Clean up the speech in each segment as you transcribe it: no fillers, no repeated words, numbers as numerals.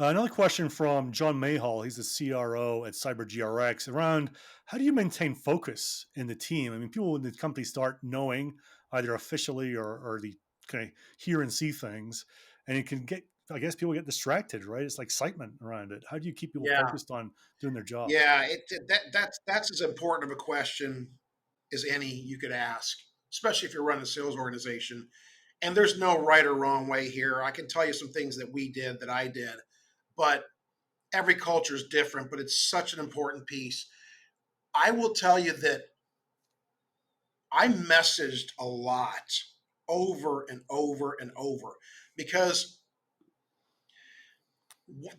Another question from John Mayhall. He's the CRO at CyberGRX around how do you maintain focus in the team? I mean, people in the company start knowing either officially or they kind of hear and see things, and it can get, I guess, people get distracted, right? It's like excitement around it. How do you keep people Yeah, focused on doing their jobs? yeah. That's as important of a question as any you could ask, especially if you're running a sales organization. And there's no right or wrong way here. I can tell you some things that we did that I did, but every culture is different. But it's such an important piece. I will tell you that I messaged a lot over and over and over because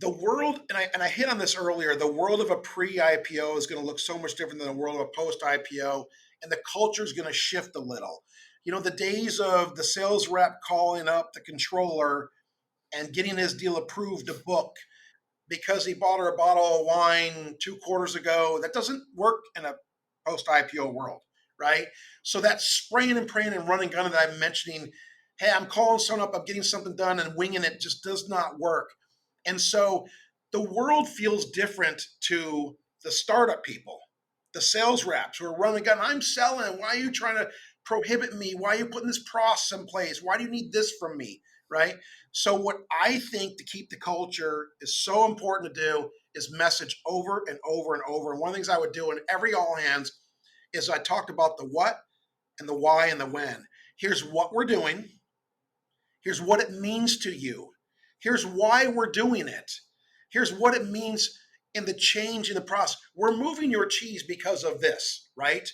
the world, and I hit on this earlier, the world of a pre-IPO is going to look so much different than the world of a post-IPO, and the culture is going to shift a little. You know, the days of the sales rep calling up the controller and getting his deal approved to book because he bought her a bottle of wine 2 quarters ago, that doesn't work in a post-IPO world, right? So that spraying and praying and running gun that I'm mentioning, hey, I'm calling someone up, I'm getting something done and winging it just does not work. And so the world feels different to the startup people, the sales reps who are running gun. I'm selling. Why are you trying to prohibit me? Why are you putting this process in place? Why do you need this from me? Right. So what I think to keep the culture is so important to do is message over and over and over. And one of the things I would do in every all hands is I talked about the what and the why and the when. Here's what we're doing. Here's what it means to you. Here's why we're doing it. Here's what it means in the change in the process. We're moving your cheese because of this, right?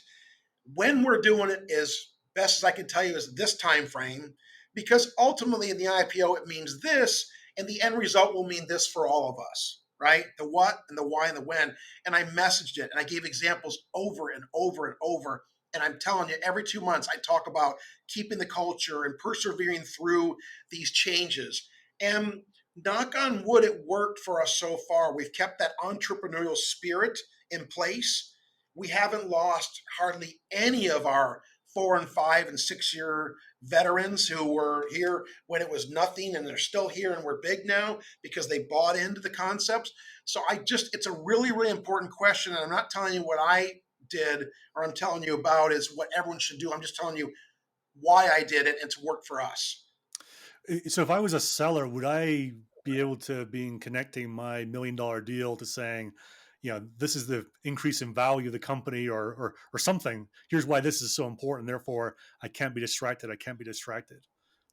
When we're doing it, as best as I can tell you, is this time frame, because ultimately in the IPO it means this, and the end result will mean this for all of us, right? The what and the why and the when. And I messaged it and I gave examples over and over and over. And I'm telling you, every 2 months I talk about keeping the culture and persevering through these changes. And knock on wood, it worked for us so far. We've kept that entrepreneurial spirit in place. We haven't lost hardly any of our 4 and 5 and 6 year veterans who were here when it was nothing and they're still here and we're big now because they bought into the concepts. So it's a really, really important question. And I'm not telling you what I did or I'm telling you about is what everyone should do. I'm just telling you why I did it and it's worked for us. So if I was a seller, would I be able to be in connecting my $1 million deal to saying, this is the increase in value of the company or something. Here's why this is so important. Therefore, I can't be distracted. I can't be distracted.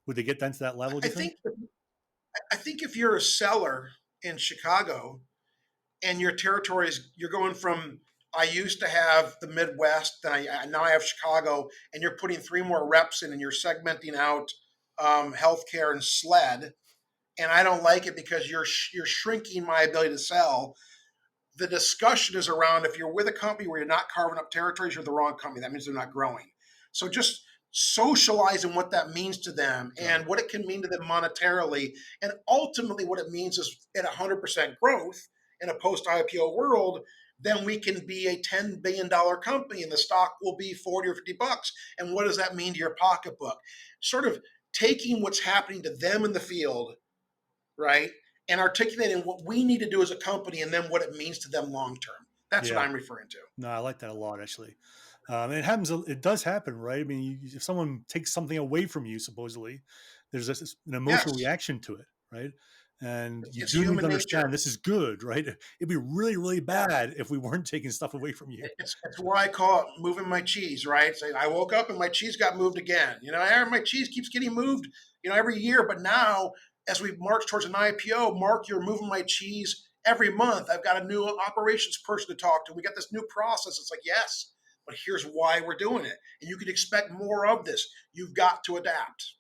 Would they get down to that level, do I you think? think I think if you're a seller in Chicago and your territories, you're going from I used to have the Midwest, now I have Chicago, and you're putting 3 more reps in, and you're segmenting out healthcare and SLED, and I don't like it because you're shrinking my ability to sell. The discussion is around if you're with a company where you're not carving up territories, you're the wrong company. That means they're not growing. So just socializing what that means to them Got and it. what it can mean to them monetarily, and ultimately what it means is at 100% growth in a post-IPO world, then we can be a $10 billion company and the stock will be 40 or $50. And what does that mean to your pocketbook? Sort of taking what's happening to them in the field, right? And articulating what we need to do as a company and then what it means to them long term. That's what Yeah. I'm referring to. No, I like that a lot, actually. And it happens. It does happen, right? I mean, if someone takes something away from you, supposedly, there's an emotional Yes, reaction to it, right? And you it's do need to human nature. understand this is good, right? It'd be really, really Yeah. bad if we weren't taking stuff away from you. It's what I call it moving my cheese, right? So I woke up and my cheese got moved again. My cheese keeps getting moved, every year. But now, as we march towards an IPO, Mark, you're moving my cheese every month. I've got a new operations person to talk to. We got this new process. It's like, yes, but here's why we're doing it. And you can expect more of this. You've got to adapt.